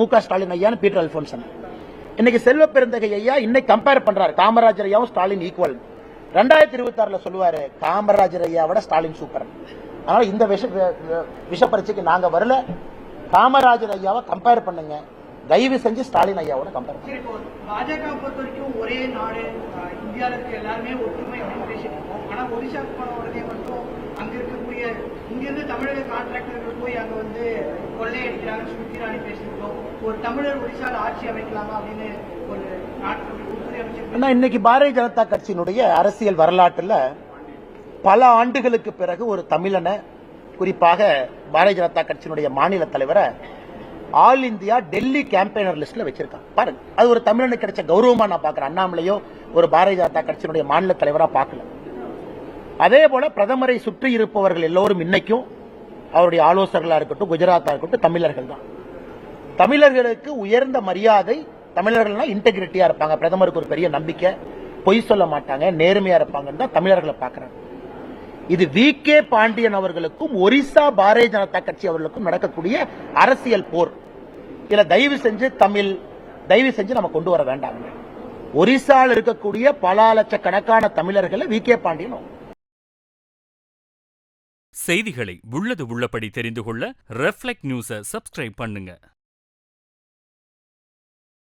மு.க. ஸ்டாலின் ஐயா பீட்டர் அல்போன்சன் இன்னைக்கு செல்வ பெருந்தகை ஐயா இன்னைக்கு கம்பேர் பண்றாரு. காமராஜர் ஐயாவும் ஸ்டாலின் ஈக்குவல். 2026 சொல்லுவாரு காமராஜர் ஐயாவோட ஸ்டாலின் சூப்பர். அதனால இந்த விஷ பரீட்சைக்கு நாங்க வரல. காமராஜர் ஐயாவை கம்பேர் பண்ணுங்க, தயவு செஞ்சு ஸ்டாலின் ஐயாவோட கம்பேர் பண்ணுங்க. பாஜக பொறுத்த வரைக்கும் ஒரே நாடு இந்தியாவில் இருக்க எல்லாருமே ஒற்றுமை அப்படின்னு பேசிட்டு இருக்கோம். ஆனா ஒடிசா போன உடனே மட்டும் அங்க இருக்கக்கூடிய இங்கிருந்து தமிழக கான்ட்ராக்டர்கள் போய் அங்க வந்து கொள்ளையடிக்கிறாங்க சுத்திராணி பேசியிருக்கோம். ஒரு தமிழர் ஒடிசால ஆட்சி அமைக்கலாமா அப்படின்னு ஒரு உள்துறை அமைச்சர். இன்னைக்கு பாரதிய ஜனதா கட்சியினுடைய அரசியல் வரலாற்றுல பல ஆண்டுகளுக்கு பிறகு ஒரு தமிழனை, குறிப்பாக பாரதிய ஜனதா கட்சியினுடைய மாநில தலைவரை ஆல் இந்தியா டெல்லி கேம்பெயினர் லிஸ்ட்ல வச்சிருக்காங்க. பாருங்க, அது ஒரு தமிழனுக்கு கிடைச்ச கௌரவமா நான் பாக்குறேன். அண்ணாமலையோ ஒரு பாரதிய ஜனதா கட்சியினுடைய மாநில தலைவரா பார்க்கல. அதே போல பிரதமரை சுற்றி இருப்பவர்கள் எல்லோரும் இன்னைக்கும் அவருடைய ஆலோசகர்களா இருக்கட்டும், குஜராத்தா இருக்கட்டும், தமிழர்கள் தான். தமிழர்களுக்கு உயர்ந்த மரியாதை. தமிழர்கள்னா இன்டெகிரிட்டியா இருப்பாங்க, பிரதமருக்கு ஒரு பெரிய நம்பிக்கை, பொய் சொல்ல மாட்டாங்க, நேர்மையா இருப்பாங்கன்னு தான் தமிழர்களை பார்க்கிறாங்க. இது வி.கே. பாண்டியன் அவர்களுக்கும் ஒரிசா பாரதிய ஜனதா கட்சி அவர்களுக்கும் நடக்கக்கூடிய அரசியல் போர். இல்ல தயவு செஞ்சு நம்ம கொண்டு வர வேண்டாம். ஒரிசாவில் இருக்கக்கூடிய பல லட்சக்கணக்கான தமிழர்களை வி.கே. பாண்டியன். செய்திகளை உள்ளது உள்ளபடி தெரிந்து கொள்ள ரெஃப்ளெக்ட் நியூஸை சப்ஸ்கிரைப் பண்ணுங்க.